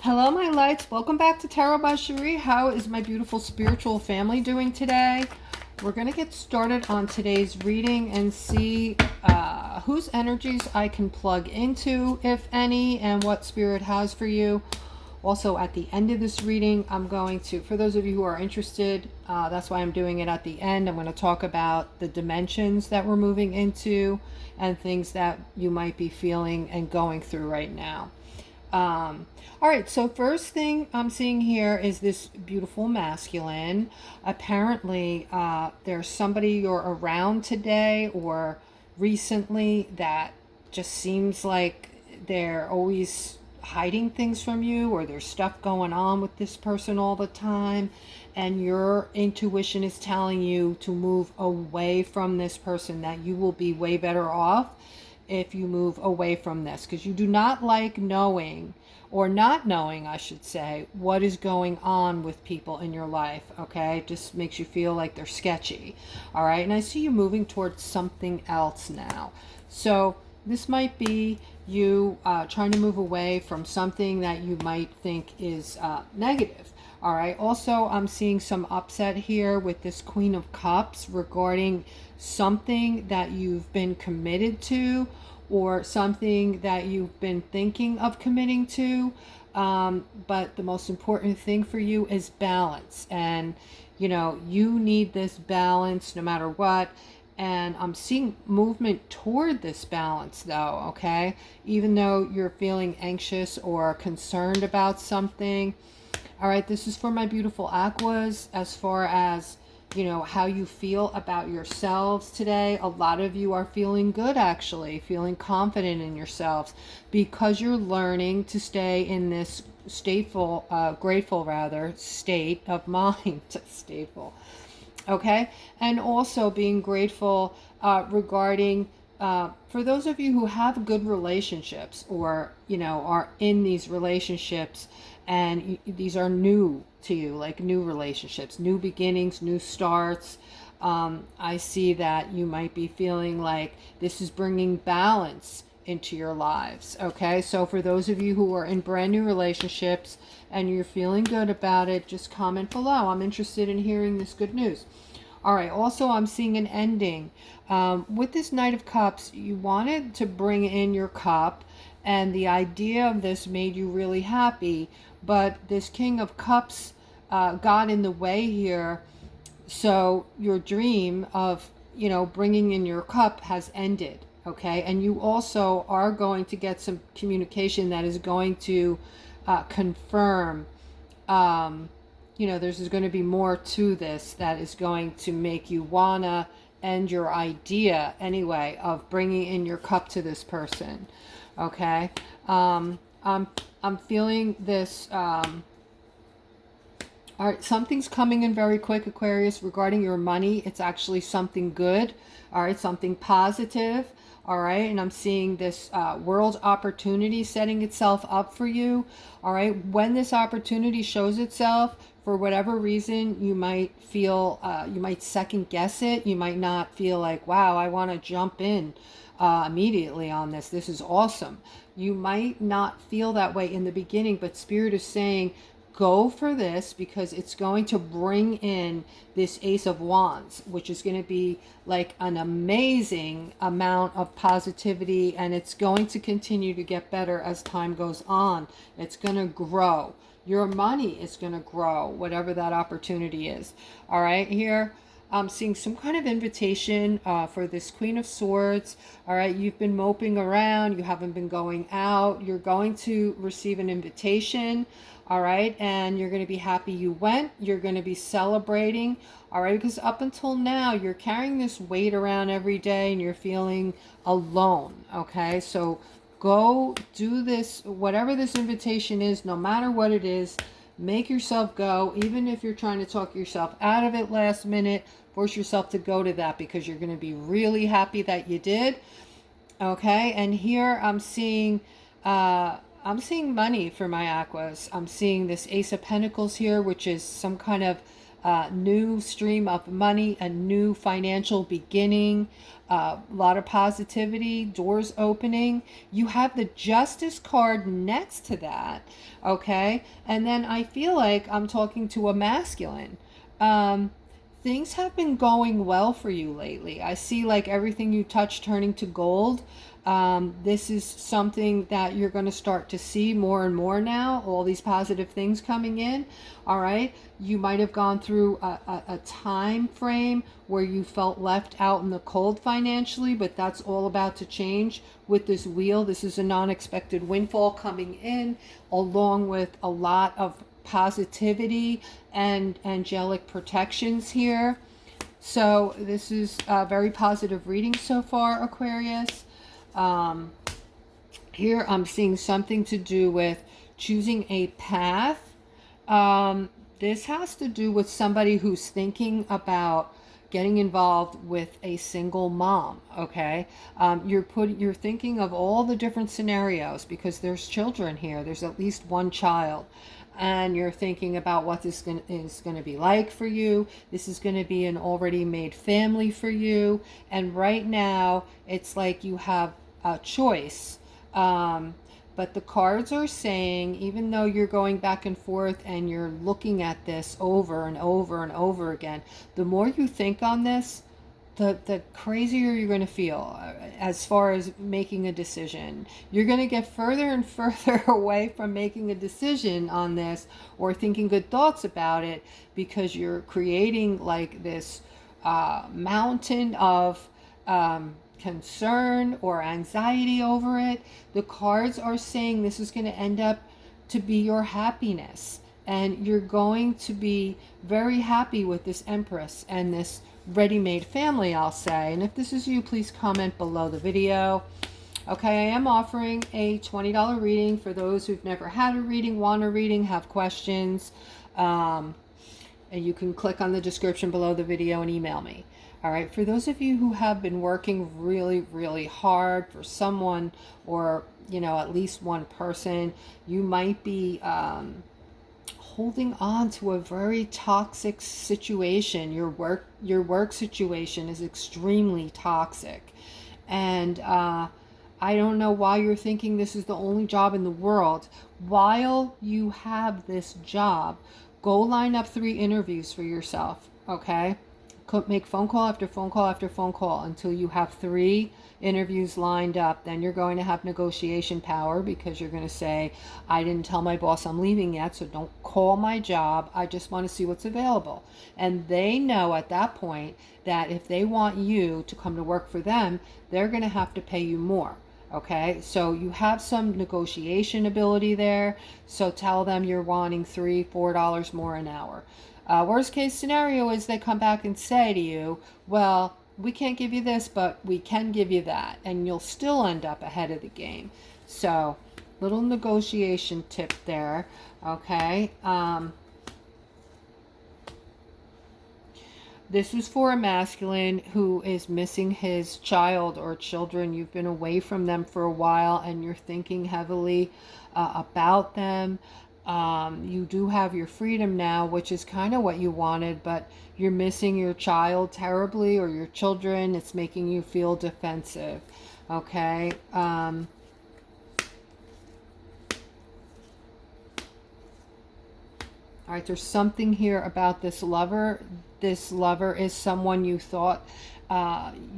Hello, my lights. Welcome back to Tarot by Cherie. How is my beautiful spiritual family doing today? We're going to get started on today's reading and see whose energies I can plug into, if any, and what Spirit has for you. Also, at the end of this reading, I'm going to, for those of you who are interested, that's why I'm doing it at the end. I'm going to talk about the dimensions that we're moving into and things that you might be feeling and going through right now. All right, so first thing I'm seeing here is this beautiful masculine. Apparently, there's somebody you're around today or recently that just seems like they're always hiding things from you, or there's stuff going on with this person all the time, and your intuition is telling you to move away from this person, that you will be way better off if you move away from this, because you do not like knowing, or not knowing, I should say, what is going on with people in your life. Okay, it just makes you feel like they're sketchy. All right, and I see you moving towards something else now. So this might be you trying to move away from something that you might think is negative. All right, also I'm seeing some upset here with this Queen of Cups regarding something that you've been committed to, or something that you've been thinking of committing to. But the most important thing for you is balance. And, you need this balance no matter what. And I'm seeing movement toward this balance, though, okay? Even though you're feeling anxious or concerned about something. All right, this is for my beautiful Aquas. As far as how you feel about yourselves today, a lot of you are feeling good, actually feeling confident in yourselves, because you're learning to stay in this grateful rather state of mind. Stateful. Okay, and also being grateful regarding for those of you who have good relationships, or are in these relationships, and these are new to you, like new relationships, new beginnings, new starts. I see that you might be feeling like this is bringing balance into your lives. Okay, so for those of you who are in brand new relationships and you're feeling good about it, just comment below. I'm interested in hearing this good news. All right, also I'm seeing an ending. With this Knight of Cups, you wanted to bring in your cup, and the idea of this made you really happy, but this King of Cups got in the way here. So your dream of, bringing in your cup has ended. Okay, and you also are going to get some communication that is going to confirm, there's going to be more to this that is going to make you wanna end your idea anyway of bringing in your cup to this person. Okay, I'm feeling this. All right, something's coming in very quick, Aquarius, regarding your money. It's actually something good. All right, something positive. All right, and I'm seeing this world opportunity setting itself up for you. All right, when this opportunity shows itself, for whatever reason, you might feel, you might second guess it. You might not feel like, wow, I want to jump in immediately on this. This is awesome. You might not feel that way in the beginning, but Spirit is saying, go for this, because it's going to bring in this Ace of Wands, which is going to be like an amazing amount of positivity, and it's going to continue to get better as time goes on. It's going to grow. Your money is going to grow, whatever that opportunity is. All right, here I'm seeing some kind of invitation for this Queen of Swords. All right, you've been moping around, you haven't been going out. You're going to receive an invitation. All right, and you're going to be happy you went. You're going to be celebrating. All right, because up until now, you're carrying this weight around every day and you're feeling alone. Okay, so go do this, whatever this invitation is, no matter what it is. Make yourself go, even if you're trying to talk yourself out of it last minute. Force yourself to go to that, because you're going to be really happy that you did. Okay, and here I'm seeing money for my Aquas. I'm seeing this Ace of Pentacles here, which is some kind of new stream of money, a new financial beginning, a lot of positivity, doors opening. You have the Justice card next to that, okay? And then I feel like I'm talking to a masculine. Um, Things have been going well for you lately. I see like everything you touch turning to gold. This is something that you're going to start to see more and more now, all these positive things coming in. All right. You might have gone through a time frame where you felt left out in the cold financially, but that's all about to change with this wheel. This is a non-expected windfall coming in, along with a lot of positivity and angelic protections here. So this is a very positive reading so far, Aquarius. Here I'm seeing something to do with choosing a path. This has to do with somebody who's thinking about getting involved with a single mom. Okay, you're thinking of all the different scenarios because there's children here. There's at least one child, and you're thinking about what this is going to be like for you. This is going to be an already made family for you, and right now it's like you have a choice. But the cards are saying, even though you're going back and forth and you're looking at this over and over and over again, the more you think on this, the crazier you're going to feel as far as making a decision. You're going to get further and further away from making a decision on this or thinking good thoughts about it because you're creating like this mountain of concern or anxiety over it. The cards are saying this is going to end up to be your happiness, and you're going to be very happy with this Empress and this ready-made family, I'll say. And if this is you, please comment below the video. Okay, I am offering a $20 reading for those who've never had a reading, want a reading, have questions. And you can click on the description below the video and email me. All right, for those of you who have been working really, really hard for someone or, you know, at least one person, you might be holding on to a very toxic situation. Your work situation is extremely toxic. And I don't know why you're thinking this is the only job in the world. While you have this job, go line up 3 interviews for yourself, okay? Make phone call after phone call after phone call until you have 3 interviews lined up. Then you're going to have negotiation power because you're going to say, I didn't tell my boss I'm leaving yet, so don't call my job. I just want to see what's available. And they know at that point that if they want you to come to work for them, they're going to have to pay you more. Okay, so you have some negotiation ability there. So tell them you're wanting $3, $4 more an hour. Worst case scenario is they come back and say to you, well, we can't give you this, but we can give you that. And you'll still end up ahead of the game. So, little negotiation tip there. Okay. This is for a masculine who is missing his child or children. You've been away from them for a while and you're thinking heavily about them. You do have your freedom now, which is kind of what you wanted, but you're missing your child terribly or your children. It's making you feel defensive. Okay. All right, there's something here about this lover. This lover is someone you thought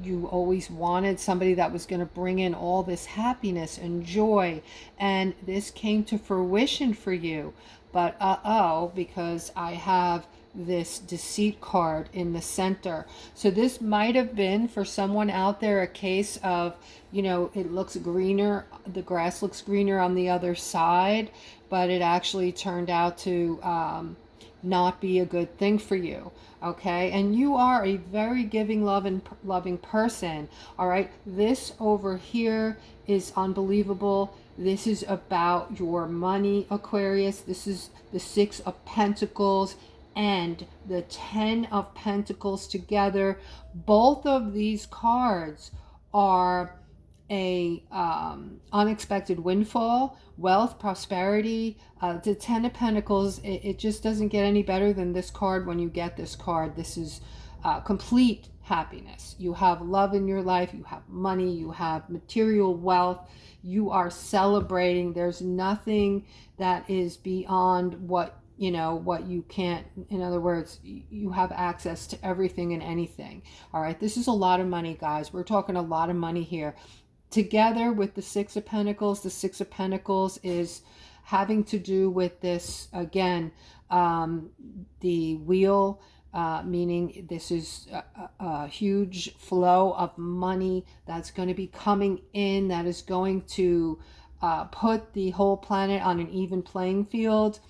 you always wanted, somebody that was going to bring in all this happiness and joy, and this came to fruition for you. But because I have this deceit card in the center. So this might have been for someone out there a case of, you know, it looks greener, the grass looks greener on the other side, but it actually turned out to not be a good thing for you. Okay, and you are a very giving, loving person. All right, this over here is unbelievable. This is about your money, Aquarius. This is the 6 of Pentacles and the 10 of Pentacles together. Both of these cards are a unexpected windfall, wealth, prosperity. The Ten of Pentacles, it just doesn't get any better than this card. When you get this card, this is complete happiness. You have love in your life, you have money, you have material wealth, you are celebrating. There's nothing that is beyond what what you can't. In other words, you have access to everything and anything. All right, this is a lot of money, guys. We're talking a lot of money here. Together with the Six of Pentacles, the Six of Pentacles is having to do with this again, the wheel, meaning this is a huge flow of money that's going to be coming in, that is going to put the whole planet on an even playing field.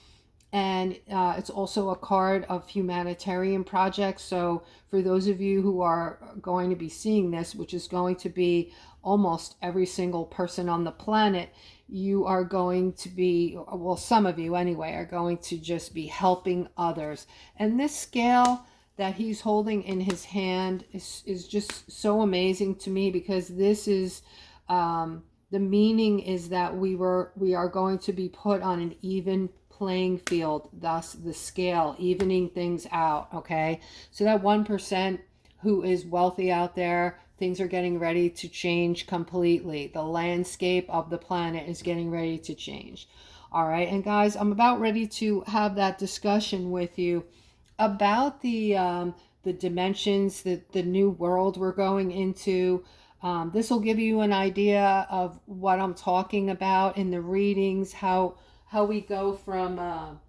And it's also a card of humanitarian projects. So for those of you who are going to be seeing this, which is going to be almost every single person on the planet, you are going to be, well, some of you anyway, are going to just be helping others. And this scale that he's holding in his hand is just so amazing to me, because this is the meaning is that we are going to be put on an even playing field, thus the scale evening things out. Okay, so that 1% who is wealthy out there, things are getting ready to change completely. The landscape of the planet is getting ready to change. All right, and guys, I'm about ready to have that discussion with you about the dimensions, the new world we're going into. This will give you an idea of what I'm talking about in the readings, how we go from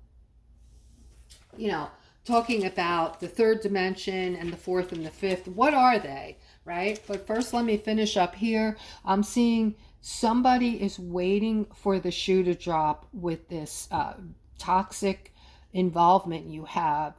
talking about the third dimension and the fourth and the fifth. What are they, right? But first, let me finish up here. I'm seeing somebody is waiting for the shoe to drop with this toxic involvement you have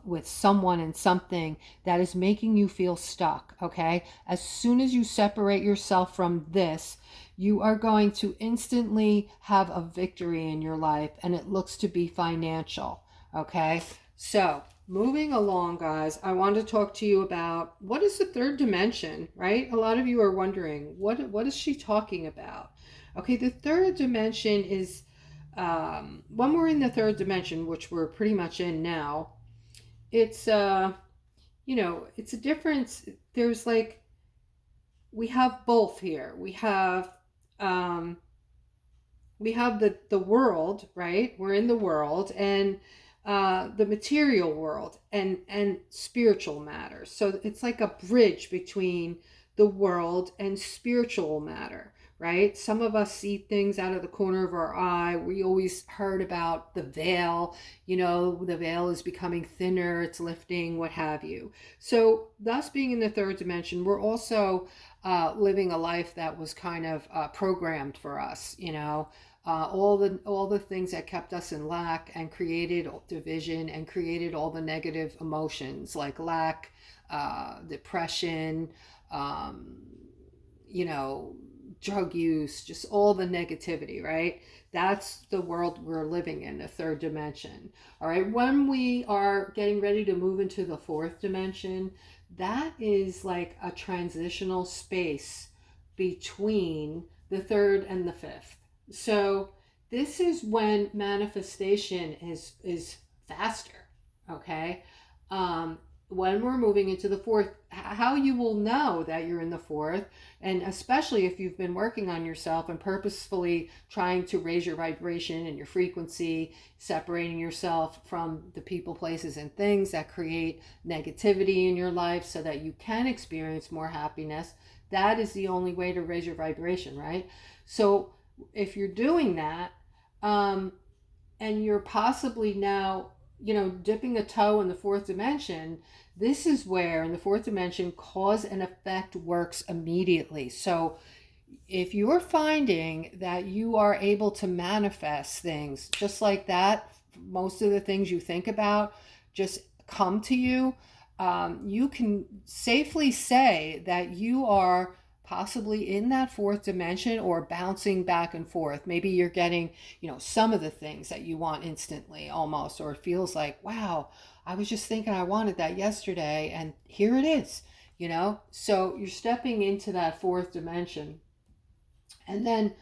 with someone and something that is making you feel stuck. Okay, as soon as you separate yourself from this, you are going to instantly have a victory in your life, and it looks to be financial. Okay, so moving along, guys, I want to talk to you about what is the third dimension, right? A lot of you are wondering, what is she talking about? Okay, the third dimension is when we're in the third dimension, which we're pretty much in now, it's it's a difference. There's like, we have both here. We have the world, right? We're in the world, and the material world and spiritual matters. So it's like a bridge between the world and spiritual matter, right? Some of us see things out of the corner of our eye. We always heard about the veil, the veil is becoming thinner, it's lifting, what have you. So thus being in the third dimension, we're also living a life that was kind of programmed for us, all the things that kept us in lack and created division and created all the negative emotions like lack, depression, drug use, just all the negativity, right? That's the world we're living in, the third dimension. All right, when we are getting ready to move into the fourth dimension, that is like a transitional space between the third and the fifth. So this is when manifestation is faster. Okay, when we're moving into the fourth, how you will know that you're in the fourth, and especially if you've been working on yourself and purposefully trying to raise your vibration and your frequency, separating yourself from the people, places, and things that create negativity in your life so that you can experience more happiness. That is the only way to raise your vibration, right? So if you're doing that, and you're possibly now dipping a toe in the fourth dimension, this is where in the fourth dimension cause and effect works immediately. So if you're finding that you are able to manifest things just like that, most of the things you think about just come to you, you can safely say that you are possibly in that fourth dimension or bouncing back and forth. Maybe you're getting, some of the things that you want instantly almost, or it feels like, wow, I was just thinking I wanted that yesterday and here it is, So you're stepping into that fourth dimension. And then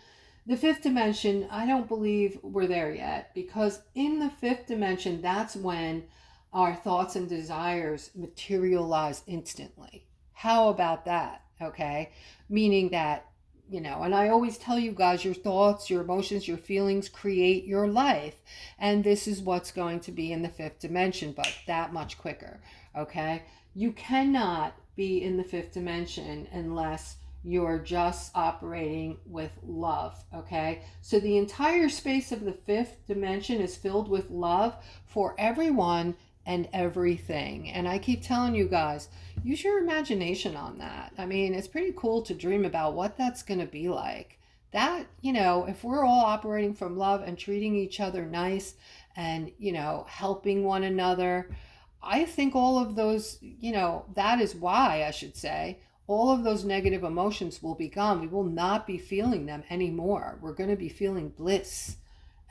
the fifth dimension, I don't believe we're there yet, because in the fifth dimension, that's when our thoughts and desires materialize instantly. How about that? Okay. Meaning that, and I always tell you guys, your thoughts, your emotions, your feelings create your life. And this is what's going to be in the fifth dimension, but that much quicker. Okay. You cannot be in the fifth dimension unless you're just operating with love. Okay. So the entire space of the fifth dimension is filled with love for everyone and everything. And I keep telling you guys, use your imagination on that. I mean, it's pretty cool to dream about what that's going to be like. That, if we're all operating from love and treating each other nice and, helping one another, I think all of those, that is why I should say, all of those negative emotions will be gone. We will not be feeling them anymore. We're going to be feeling bliss,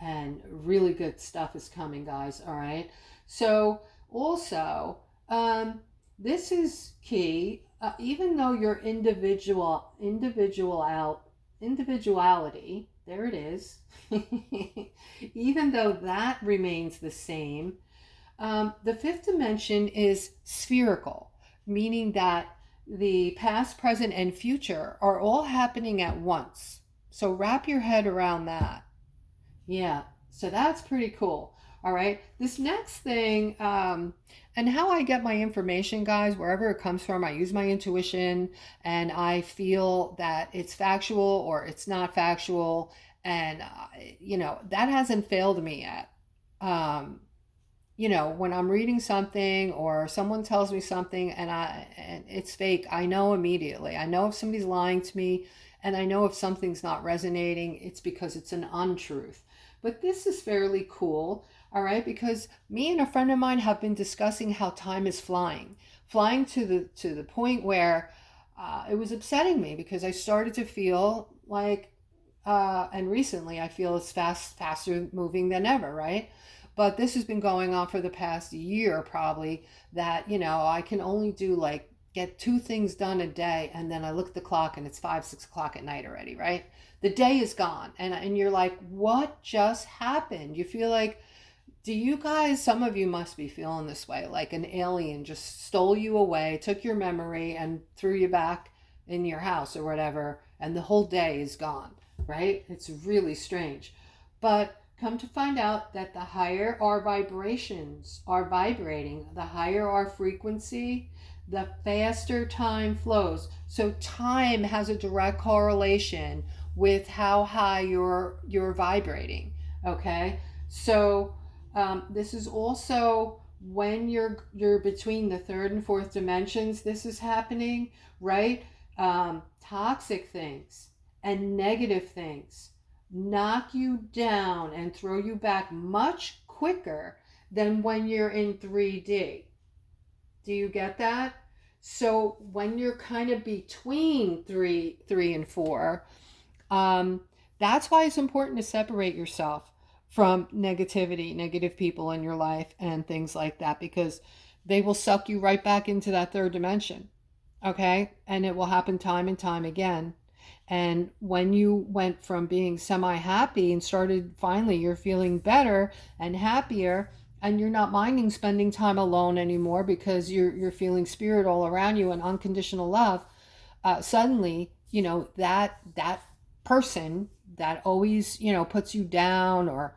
and really good stuff is coming, guys. All right. So also, this is key. Even though your individuality, there it is, even though that remains the same, the fifth dimension is spherical, meaning that the past, present, and future are all happening at once. So wrap your head around that. Yeah, so that's pretty cool. All right, this next thing, and how I get my information, guys, wherever it comes from, I use my intuition, and I feel that it's factual or it's not factual, and that hasn't failed me yet. When I'm reading something or someone tells me something and it's fake, I know immediately. I know if somebody's lying to me, and I know if something's not resonating, it's because it's an untruth. But this is fairly cool, all right, because me and a friend of mine have been discussing how time is flying to the point where it was upsetting me, because I started to feel like, and recently I feel it's faster moving than ever, right? But this has been going on for the past year, probably, that, I can only do get 2 things done a day, and then I look at the clock and it's 5, 6 o'clock at night already, right? The day is gone, and you're like, what just happened? You feel like, do you guys, some of you must be feeling this way, like an alien just stole you away, took your memory and threw you back in your house or whatever, and the whole day is gone, right? It's really strange. But come to find out that the higher our vibrations are vibrating, the higher our frequency, the faster time flows. So time has a direct correlation with how high you're vibrating. Okay, so this is also when you're between the third and fourth dimensions. This is happening, right? Toxic things and negative things knock you down and throw you back much quicker than when you're in 3D. Do you get that? So when you're kind of between three and four, that's why it's important to separate yourself from negativity, negative people in your life and things like that, because they will suck you right back into that third dimension. Okay? And it will happen time and time again. And when you went from being semi-happy and started, finally you're feeling better and happier, and you're not minding spending time alone anymore because you're feeling spirit all around you and unconditional love, suddenly, that person that always, puts you down, or,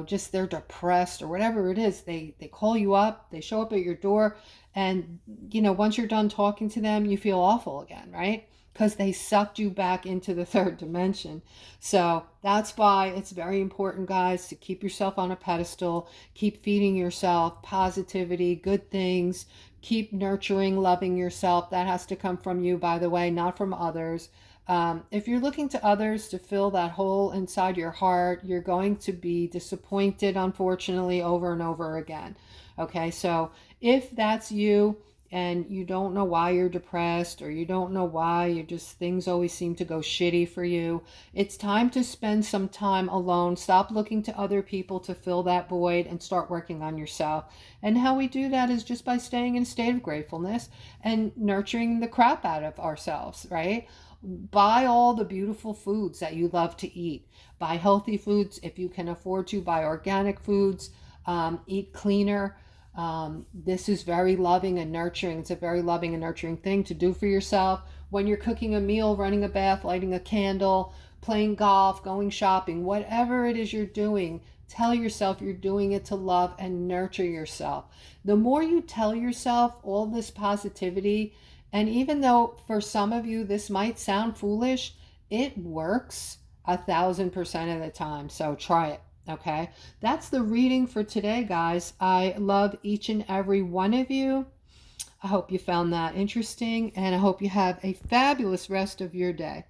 just they're depressed or whatever it is, they call you up, they show up at your door, and, once you're done talking to them, you feel awful again, right? Because they sucked you back into the third dimension. So that's why it's very important, guys, to keep yourself on a pedestal, keep feeding yourself positivity, good things, keep nurturing, loving yourself. That has to come from you, by the way, not from others. If you're looking to others to fill that hole inside your heart, you're going to be disappointed, unfortunately, over and over again. Okay, so if that's you, and you don't know why you're depressed, or you don't know why things always seem to go shitty for you, it's time to spend some time alone. Stop looking to other people to fill that void and start working on yourself. And how we do that is just by staying in a state of gratefulness and nurturing the crap out of ourselves, right? Buy all the beautiful foods that you love to eat. Buy healthy foods if you can afford to. Buy organic foods. Eat cleaner. This is very loving and nurturing. It's a very loving and nurturing thing to do for yourself. When you're cooking a meal, running a bath, lighting a candle, playing golf, going shopping, whatever it is you're doing, tell yourself you're doing it to love and nurture yourself. The more you tell yourself all this positivity, and even though for some of you this might sound foolish, it works 1,000% of the time. So try it. Okay, that's the reading for today, guys. I love each and every one of you. I hope you found that interesting, and I hope you have a fabulous rest of your day.